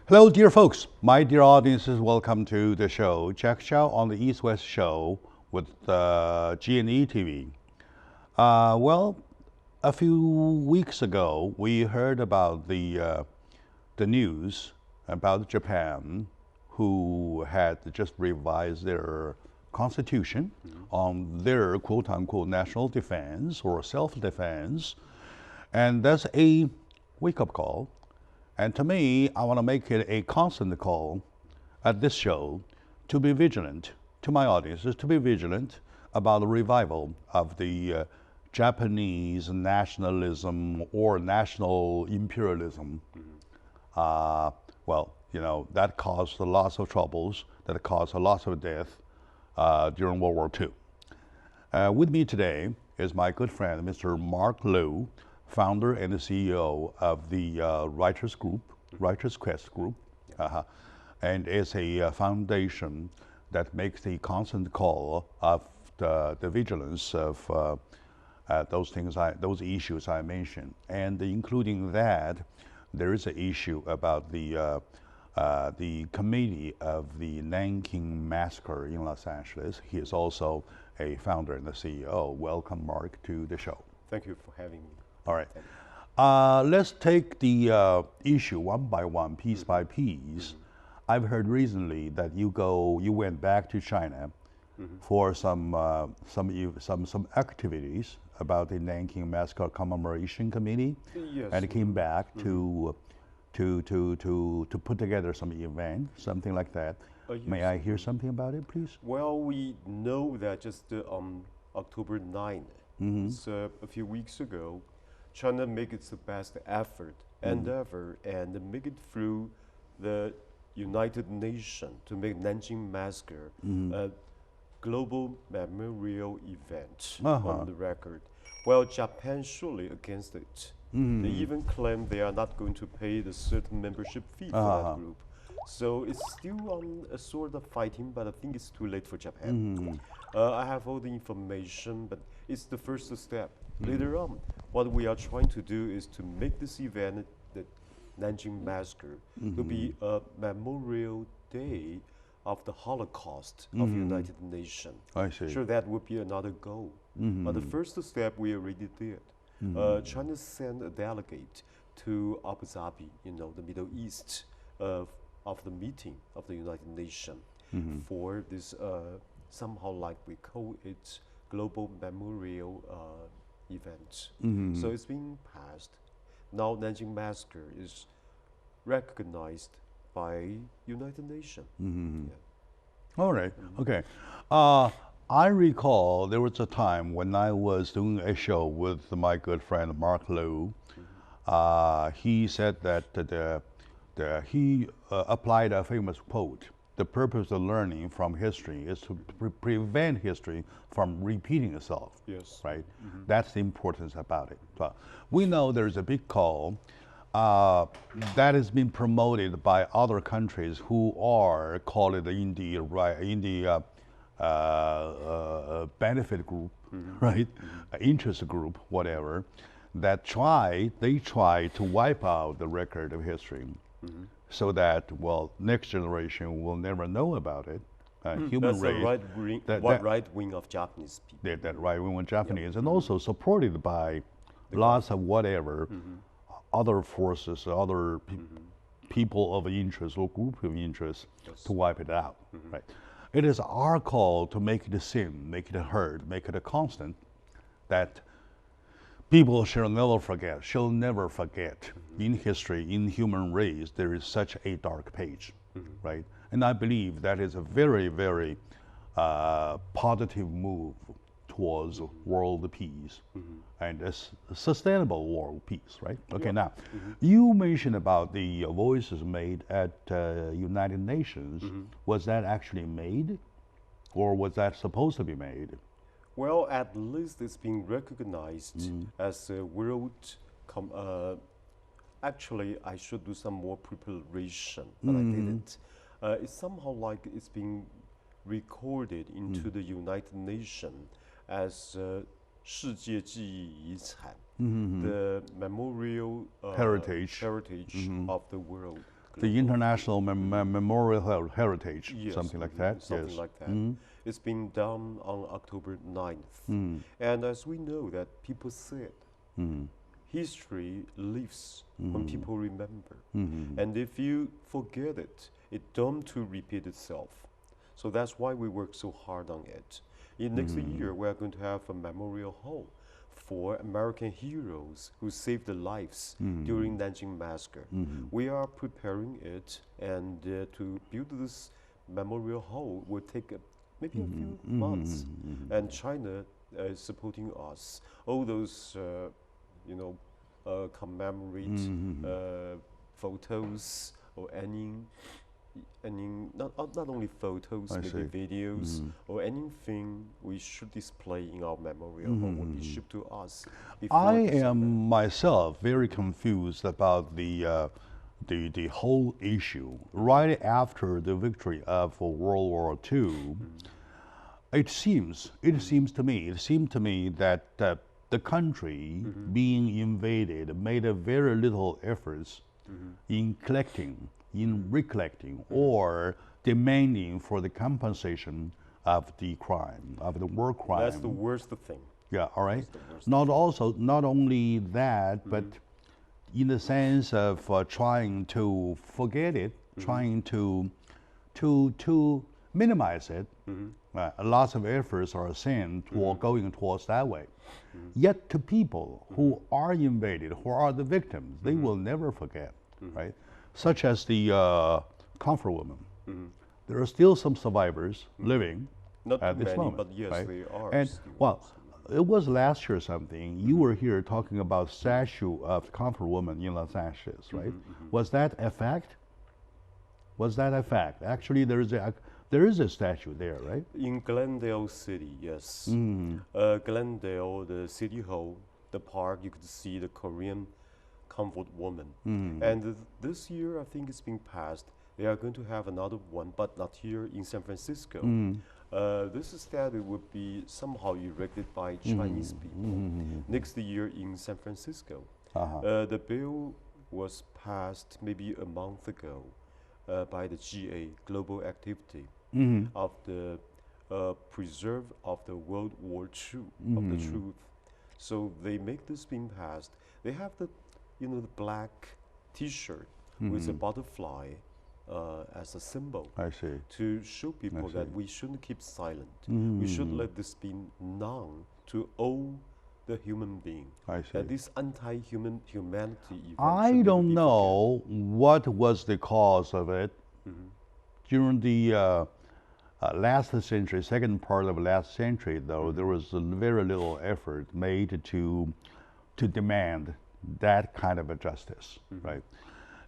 Hello, dear folks. My dear audiences, welcome to the show. Jack Chow on the East West Show with G&E TV. Well, a few weeks ago, we heard about the news about Japan, who had just revised their constitution on their quote-unquote national defense or self-defense, and that's a wake-up call. And to me, I want to make it a constant call at this show to be vigilant, to my audiences, to be vigilant about the revival of the Japanese nationalism or national imperialism. Well, that caused lots of troubles, that caused a lot of death during World War II. With me today is my good friend, Mr. Mark Liu, founder and the CEO of the Writers Quest Group, and is a foundation that makes a constant call of the vigilance of those issues I mentioned, and including that, there is an issue about the committee of the Nanking massacre in Los Angeles. He is also a founder and the CEO. Welcome, Mark, to the show. Thank you for having me. All right. Let's take the issue one by one, piece by piece. I've heard recently that you went back to China for some activities about the Nanking Massacre Commemoration Committee, Yes. and came back to put together some event, something like that. Yes. May I hear something about it, please? Well, we know that just on October 9th, it's, a few weeks ago, China made its best effort, endeavor, and make it through the United Nations to make Nanjing Massacre a global memorial event on the record. Well, Japan surely against it. They even claim they are not going to pay the certain membership fee for that group. So it's still on a sort of fighting, but I think it's too late for Japan. I have all the information, but it's the first step. Later on, what we are trying to do is to make this event, the Nanjing Massacre, to be a memorial day of the Holocaust of the United Nations. I see. Sure, that would be another goal. But the first step we already did. China sent a delegate to Abu Dhabi, the Middle East, of the meeting of the United Nations for this, somehow like we call it, global memorial event. So it's being passed. Now Nanjing Massacre is recognized by United Nations. All right. Okay. I recall there was a time when I was doing a show with my good friend Mark Liu. He said that he applied a famous quote: "The purpose of learning from history is to prevent history from repeating itself." Yes. Right. That's the importance about it. So we know there's a big call that has been promoted by other countries who are called it in the benefit group, right? Interest group, whatever. They try to wipe out the record of history, so that next generation will never know about it. Human That's race. the right wing of Japanese people. That right wing Japanese, and also supported by lots of whatever other forces, other people of interest or group of interest to wipe it out. Right. It is our call to make it a sin, make it a heard, make it a constant, that people shall never forget. In history, in human race, there is such a dark page, right? And I believe that is a very, very positive move towards world peace and a sustainable world peace, right? Okay, now, you mentioned about the voices made at United Nations. Was that actually made, or was that supposed to be made? Well, at least it's being recognized as a world. Actually, I should do some more preparation, but I didn't. It's somehow like it's being recorded into the United Nations as 世界记忆遗产, the memorial heritage of the world. the International Memorial Heritage, Yes, something like that. something Yes. like that. It's been done on October 9th. And as we know that people said, history lives when people remember. And if you forget it, it don't to repeat itself. So that's why we work so hard on it. In next year, we are going to have a memorial hall for American heroes who saved their lives during Nanjing Massacre. We are preparing it, and to build this memorial hall will take maybe a few months. And China is supporting us. All those, commemorate photos or any not only photos, maybe videos or anything we should display in our memorial hall will be shipped to us. I am myself very confused about the whole issue. Right after the victory of World War II, it seems to me that the country being invaded made a very little efforts in collecting, in recollecting, or demanding for the compensation of the crime, of the war crime. That's the worst thing. Yeah, all right. Not only that, but in the sense of trying to forget it, trying to minimize it. Lots of efforts are sent toward going towards that way. Yet to people who are invaded, who are the victims, they will never forget, right? Such as the comfort woman. There are still some survivors living Not at too this many, moment, but yes, right? they are. And still. well, it was last year or something. You were here talking about statue of comfort woman in Los Angeles, right? Was that a fact? Was that a fact? Actually, there is a statue there, right? In Glendale City, yes. Glendale, the city hall, the park, you could see the Korean comfort woman. And this year, I think it's being passed. They are going to have another one, but not here in San Francisco. This statue would be somehow erected by Chinese people next year in San Francisco. The bill was passed maybe a month ago by the GA, Global Activity, of the preserve of the World War II, of the truth. So they make this being passed. They have the black T-shirt with a butterfly as a symbol. I see. To show people that we shouldn't keep silent. We should let this be known to all the human being. I see. That this anti-humanity event I don't know what was the cause of it. During the last century, second part of last century, though, there was very little effort made to demand that kind of a justice, right?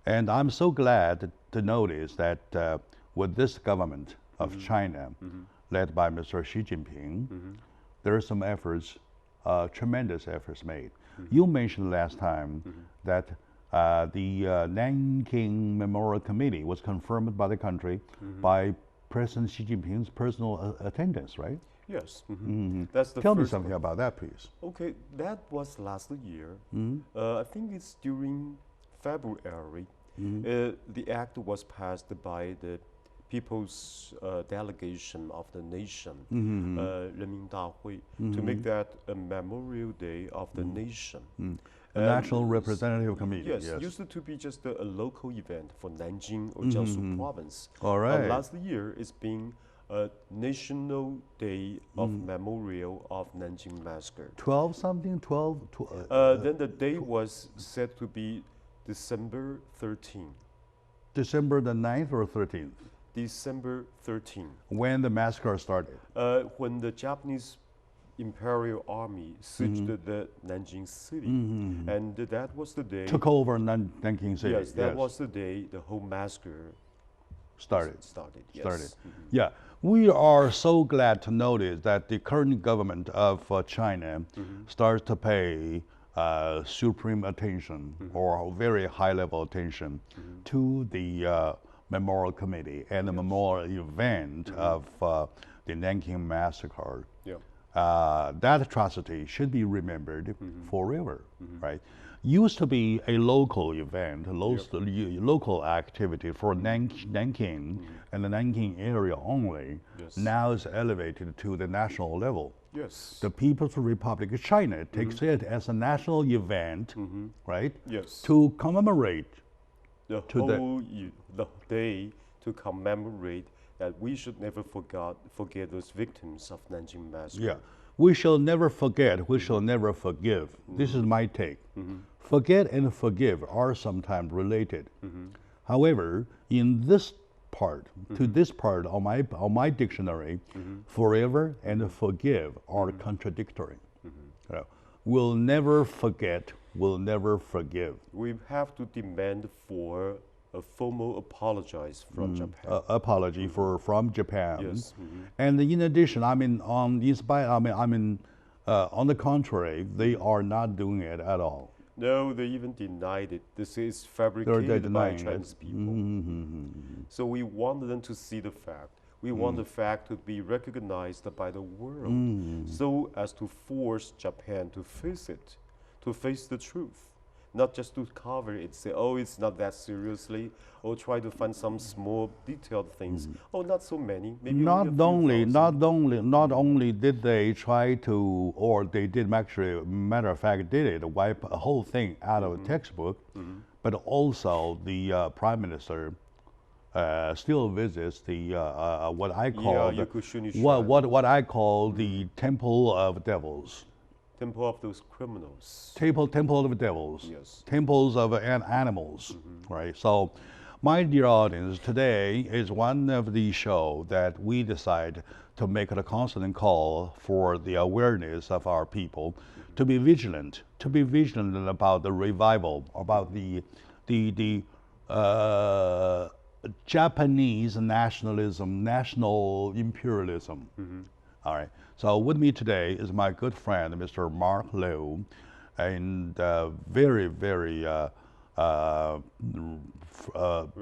And I'm so glad to notice that with this government of China, led by Mr. Xi Jinping, there are some efforts, tremendous efforts made. You mentioned last time that the Nanking Memorial Committee was confirmed by the country by President Xi Jinping's personal attendance, right? Yes. That's the Tell me first something about that, please. Okay, that was last year. I think it's during February. The act was passed by the People's Delegation of the Nation, 人民大会, to make that a Memorial Day of the nation. The National Representative Committee. Yes, used to be just a local event for Nanjing or Jiangsu province. All right. Last year, it's been a National Day of Memorial of Nanjing Massacre. 12 something? 12? Then the day was set to be December 13th. December the 9th or 13th? December 13th. When the massacre started? When the Japanese Imperial Army sieged the Nanjing City. And that was the day... Took over Nanking City. Yes, that was the day the whole massacre started. Yes. Yeah. We are so glad to notice that the current government of China starts to pay supreme attention or very high level attention to the Memorial Committee and the memorial event of the Nanking Massacre. That atrocity should be remembered forever, right? used to be a local event, local activity for Nanking and the Nanking area only. Yes. Now it's elevated to the national level. Yes. The People's Republic of China takes it as a national event, right? Yes. To commemorate The the day to commemorate that we should never forget those victims of Nanjing Massacre. Yeah, we shall never forget, we shall never forgive. This is my take. Forget and forgive are sometimes related. However, in this part, to this part on my dictionary, forever and forgive are contradictory. We'll never forget, we'll never forgive. We have to demand for a formal apologize from Japan. Apology from Japan. Yes. And in addition, on the contrary, they are not doing it at all. No, they even denied it. This is fabricated by denying Chinese it. people. So we want them to see the fact. We want the fact to be recognized by the world, so as to force Japan to face it, to face the truth. Not just to cover it, say, oh, it's not that seriously, or try to find some small detailed things. Oh, not so many. Maybe Not only a few thousand. only did they try to, or they did actually, matter of fact, did it, wipe a whole thing out of a textbook, but also the Prime Minister still visits the what I call what I call the Temple of Devils. Temple of those criminals. Temple of devils. Yes. Temples of animals. Right. So, my dear audience, today is one of the show that we decide to make a constant call for the awareness of our people to be vigilant about the revival, about the Japanese nationalism, national imperialism. All right. So with me today is my good friend, Mr. Mark Liu, and very, very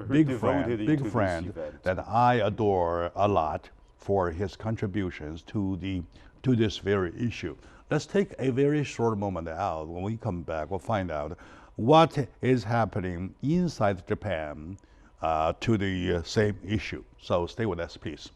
big friend that I adore a lot for his contributions to this very issue. Let's take a very short moment out. When we come back, we'll find out what is happening inside Japan to the same issue. So stay with us, please.